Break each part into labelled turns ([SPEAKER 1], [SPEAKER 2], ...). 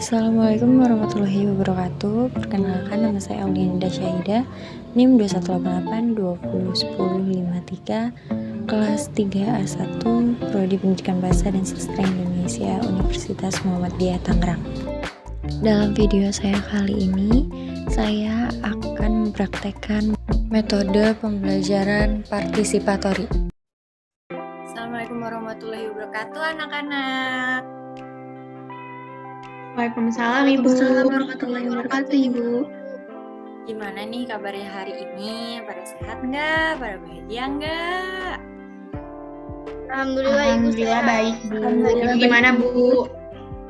[SPEAKER 1] Assalamualaikum warahmatullahi wabarakatuh. Perkenalkan, nama saya Aulianda Syahida, NIM 2188201053, kelas 3A1, Prodi Pendidikan Bahasa dan Sastra Indonesia, Universitas Muhammadiyah Tangerang. Dalam video saya kali ini, saya akan mempraktekkan metode pembelajaran partisipatori. Assalamualaikum warahmatullahi wabarakatuh, anak-anak.
[SPEAKER 2] Waalaikumsalam Ibu.
[SPEAKER 3] Warahmatullahi wabarakatuh Ibu.
[SPEAKER 1] Gimana nih kabarnya hari ini? Pada sehat nggak? Pada bahagia nggak?
[SPEAKER 2] Alhamdulillah Ibu sehat.
[SPEAKER 3] Baik Bu.
[SPEAKER 2] Alhamdulillah,
[SPEAKER 3] Ibu gimana Bu?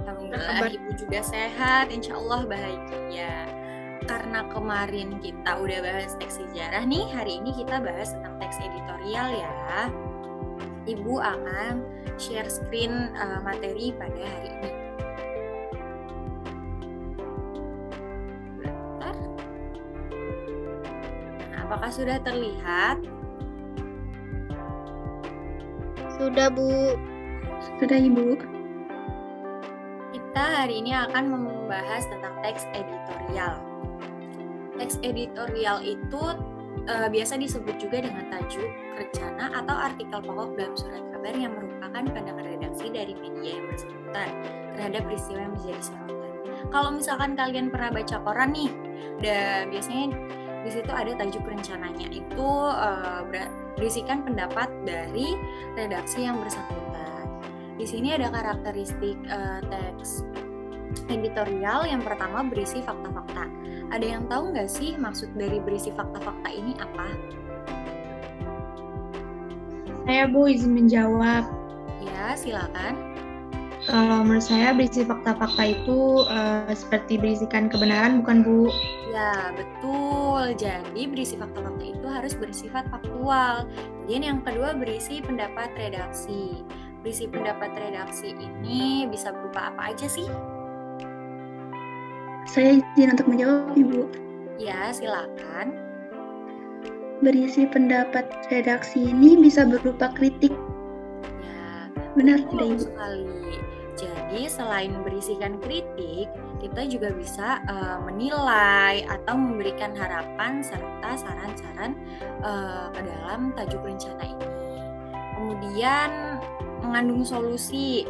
[SPEAKER 1] Alhamdulillah Ibu juga sehat, insya Allah bahagia. Karena kemarin kita udah bahas teks sejarah nih, hari ini kita bahas tentang teks editorial ya. Ibu akan share screen materi pada hari ini. Apakah sudah terlihat?
[SPEAKER 2] Sudah Bu.
[SPEAKER 3] Sudah Ibu.
[SPEAKER 1] Kita hari ini akan membahas tentang teks editorial. Teks editorial itu biasa disebut juga dengan tajuk, rencana, atau artikel pokok dalam surat kabar yang merupakan pandangan redaksi dari media yang bersangkutan terhadap peristiwa yang menjadi sorotan. Kalau misalkan kalian pernah baca koran nih, biasanya di situ ada tajuk rencananya, itu berisikan pendapat dari redaksi yang bersangkutan. Di sini ada karakteristik teks editorial. Yang pertama, berisi fakta-fakta. Ada yang tahu nggak sih maksud dari berisi fakta-fakta ini apa?
[SPEAKER 3] Saya Bu izin menjawab.
[SPEAKER 1] Ya, silakan.
[SPEAKER 3] Kalau menurut saya berisi fakta-fakta itu seperti berisikan kebenaran, bukan Bu?
[SPEAKER 1] Ya, betul. Jadi berisi fakta-fakta itu harus bersifat faktual. Kemudian yang kedua, berisi pendapat redaksi. Berisi pendapat redaksi ini bisa berupa apa aja sih?
[SPEAKER 4] Saya izin untuk menjawab, Ibu.
[SPEAKER 1] Ya, silakan.
[SPEAKER 4] Berisi pendapat redaksi ini bisa berupa kritik.
[SPEAKER 1] Ya,
[SPEAKER 4] benar
[SPEAKER 1] tidak
[SPEAKER 4] Ibu?
[SPEAKER 1] Sekali. Jadi selain berisikan kritik, kita juga bisa menilai atau memberikan harapan serta saran-saran ke dalam tajuk rencana ini. Kemudian mengandung solusi.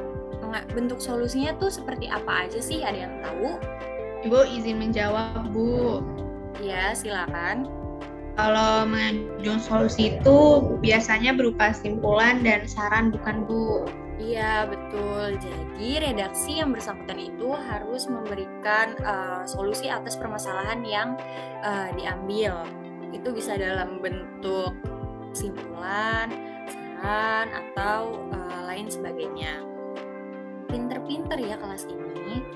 [SPEAKER 1] Bentuk solusinya tuh seperti apa aja sih? Ada yang tahu?
[SPEAKER 3] Ibu izin menjawab Bu.
[SPEAKER 1] Ya, silakan.
[SPEAKER 3] Kalau mengandung solusi itu biasanya berupa simpulan dan saran, bukan Bu?
[SPEAKER 1] Iya, betul. Jadi redaksi yang bersangkutan itu harus memberikan solusi atas permasalahan yang diambil. Itu bisa dalam bentuk kesimpulan, saran, atau lain sebagainya. Pinter-pinter ya kelas ini.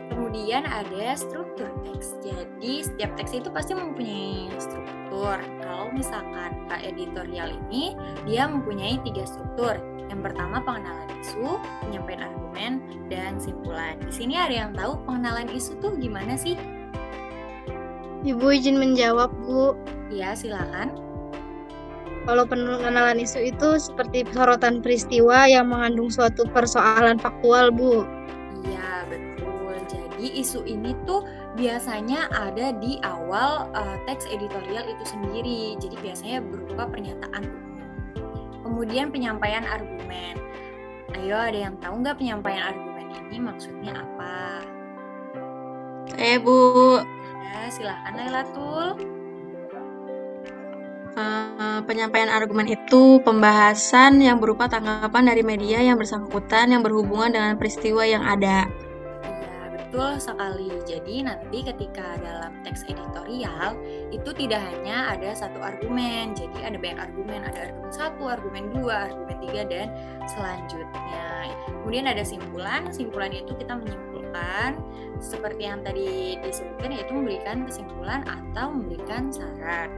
[SPEAKER 1] Kemudian ada struktur teks. Jadi setiap teks itu pasti mempunyai struktur. Kalau misalkan editorial ini, dia mempunyai 3 struktur. Yang pertama, pengenalan isu, penyampaian argumen, dan simpulan. Di sini ada yang tahu pengenalan isu tuh gimana sih?
[SPEAKER 2] Ibu izin menjawab Bu.
[SPEAKER 1] Iya, silakan.
[SPEAKER 2] Kalau pengenalan isu itu seperti sorotan peristiwa yang mengandung suatu persoalan faktual Bu.
[SPEAKER 1] Iya, betul. Jadi isu ini tuh biasanya ada di awal teks editorial itu sendiri. Jadi biasanya berupa pernyataan umum. Kemudian penyampaian argumen. Ayo, ada yang tahu nggak penyampaian argumen ini maksudnya apa?
[SPEAKER 3] Saya Bu.
[SPEAKER 1] Ya, silahkan Lailatul.
[SPEAKER 5] Penyampaian argumen itu pembahasan yang berupa tanggapan dari media yang bersangkutan yang berhubungan dengan peristiwa yang ada.
[SPEAKER 1] Iya, betul sekali. Jadi nanti ketika dalam teks editorial itu tidak hanya ada satu argumen. Jadi ada banyak argumen, ada argumen 1, argumen 2, argumen 3, dan selanjutnya. Kemudian ada simpulan. Simpulan itu kita menyimpulkan seperti yang tadi disebutkan, yaitu memberikan kesimpulan atau memberikan saran.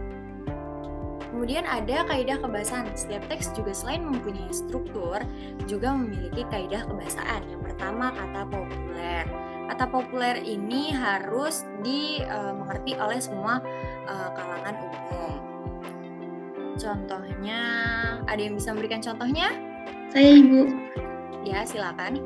[SPEAKER 1] Kemudian ada kaidah kebahasaan. Setiap teks juga selain mempunyai struktur, juga memiliki kaidah kebahasaan. Yang pertama, kata populer. Kata populer ini harus dimengerti oleh semua kalangan umum. Contohnya, ada yang bisa memberikan contohnya?
[SPEAKER 4] Saya Ibu.
[SPEAKER 1] Ya, silakan.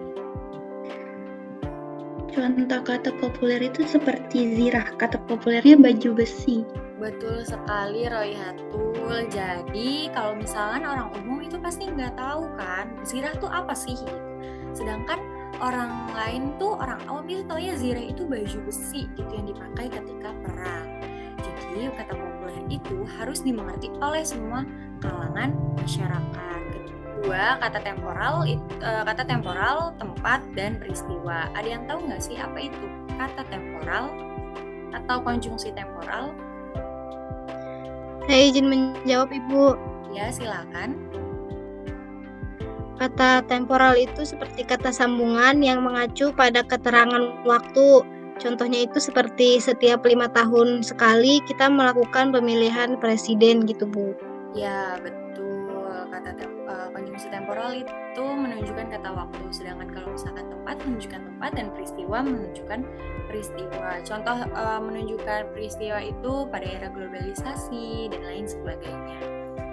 [SPEAKER 4] Contoh kata populer itu seperti zirah. Kata populernya baju besi.
[SPEAKER 1] Betul sekali Royhatul. Jadi kalau misalkan orang umum itu pasti nggak tahu kan zirah tuh apa sih gitu. Sedangkan orang lain tuh, orang awam itu taunya zirah itu baju besi gitu yang dipakai ketika perang. Jadi kata populer itu harus dimengerti oleh semua kalangan masyarakat. Kedua, kata temporal, tempat dan peristiwa. Ada yang tahu nggak sih apa itu kata temporal atau konjungsi temporal?
[SPEAKER 2] Saya izin menjawab, Ibu.
[SPEAKER 1] Ya, silakan.
[SPEAKER 2] Kata temporal itu seperti kata sambungan yang mengacu pada keterangan waktu. Contohnya itu seperti setiap 5 tahun sekali kita melakukan pemilihan presiden gitu, Bu.
[SPEAKER 1] Ya, betul. Konjungsi temporal itu menunjukkan kata waktu, sedangkan kalau misalkan tempat menunjukkan tempat dan peristiwa menunjukkan peristiwa. Contoh menunjukkan peristiwa itu pada era globalisasi dan lain sebagainya.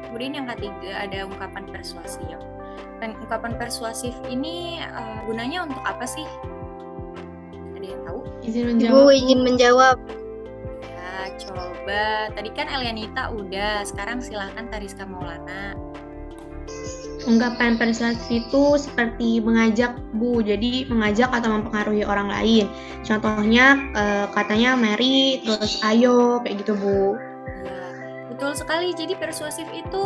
[SPEAKER 1] Kemudian yang ketiga ada ungkapan persuasif. Ungkapan persuasif ini gunanya untuk apa sih? Ada yang tahu?
[SPEAKER 2] Ibu izin menjawab.
[SPEAKER 1] Ya, coba. Tadi kan Elianita udah, sekarang silahkan Tariska Maulana.
[SPEAKER 3] Ungkapan persuasif itu seperti mengajak, Bu. Jadi mengajak atau mempengaruhi orang lain. Contohnya katanya mari, terus ayo, kayak gitu, Bu.
[SPEAKER 1] Ya, betul sekali. Jadi persuasif itu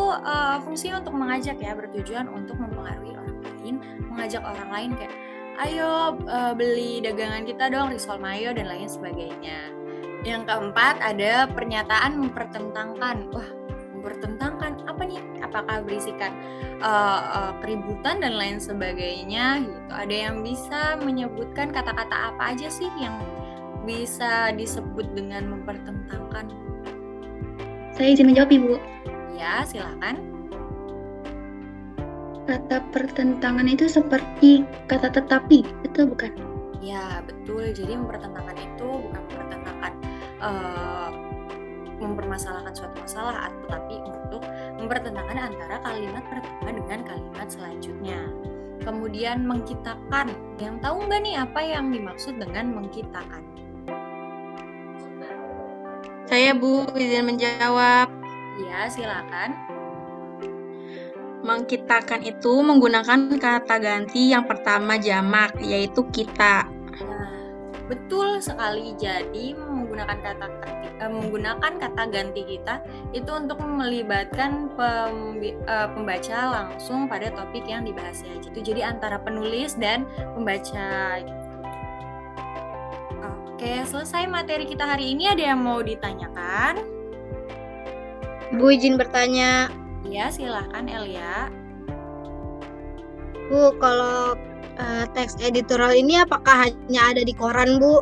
[SPEAKER 1] fungsinya untuk mengajak ya, bertujuan untuk mempengaruhi orang lain, mengajak orang lain kayak ayo beli dagangan kita dong, risol mayo dan lain sebagainya. Yang keempat ada pernyataan mempertentangkan. Wah, mempertentangkan apa nih? Apakah berisikan keributan dan lain sebagainya gitu. Ada yang bisa menyebutkan kata-kata apa aja sih yang bisa disebut dengan mempertentangkan?
[SPEAKER 4] Saya izin menjawab, Ibu.
[SPEAKER 1] Ya, silakan.
[SPEAKER 4] Kata pertentangan itu seperti kata tetapi, betul bukan?
[SPEAKER 1] Ya, betul. Jadi mempertentangkan itu bukan mempertentangkan mempermasalahkan suatu masalah, tetapi untuk mempertentangkan antara kalimat pertama dengan kalimat selanjutnya. Kemudian mengkitakan. Yang tahu nggak nih apa yang dimaksud dengan mengkitakan?
[SPEAKER 5] Saya, Bu, izin menjawab.
[SPEAKER 1] Ya, silakan.
[SPEAKER 5] Mengkitakan itu menggunakan kata ganti yang pertama jamak, yaitu kita.
[SPEAKER 1] Nah, betul sekali. Jadi menggunakan kata ganti kita itu untuk melibatkan pembaca langsung pada topik yang dibahas ya. Jadi antara penulis dan pembaca. Oke, selesai materi kita hari ini. Ada yang mau ditanyakan?
[SPEAKER 2] Bu izin bertanya.
[SPEAKER 1] Ya, silahkan Elia.
[SPEAKER 2] Bu, kalau teks editorial ini apakah hanya ada di koran, Bu?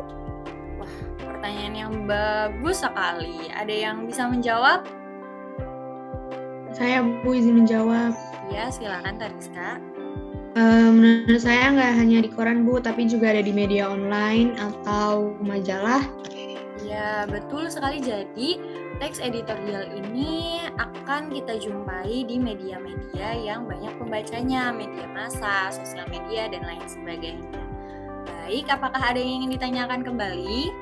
[SPEAKER 1] Wah, pertanyaan yang bagus sekali. Ada yang bisa menjawab?
[SPEAKER 3] Saya, Bu, izin menjawab.
[SPEAKER 1] Ya, silakan Tariska.
[SPEAKER 3] Menurut saya nggak hanya di koran, Bu, tapi juga ada di media online atau majalah.
[SPEAKER 1] Ya, betul sekali. Jadi, teks editorial ini akan kita jumpai di media-media yang banyak pembacanya, media massa, sosial media, dan lain sebagainya. Baik, apakah ada yang ingin ditanyakan kembali?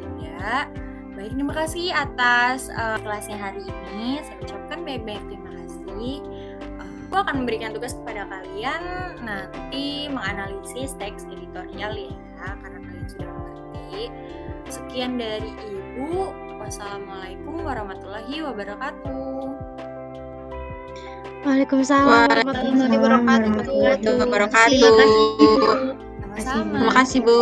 [SPEAKER 1] Tidak. Baik, terima kasih atas kelasnya hari ini. Saya ucapkan baik-baik terima kasih. Aku akan memberikan tugas kepada kalian nanti menganalisis teks editorial ya, karena kalian sudah mengerti. Sekian dari Ibu. Wassalamualaikum warahmatullahi wabarakatuh.
[SPEAKER 2] Waalaikumsalam warahmatullahi wabarakatuh.
[SPEAKER 5] Terima kasih, Bu.
[SPEAKER 1] Sama-sama.
[SPEAKER 5] Terima kasih, Bu.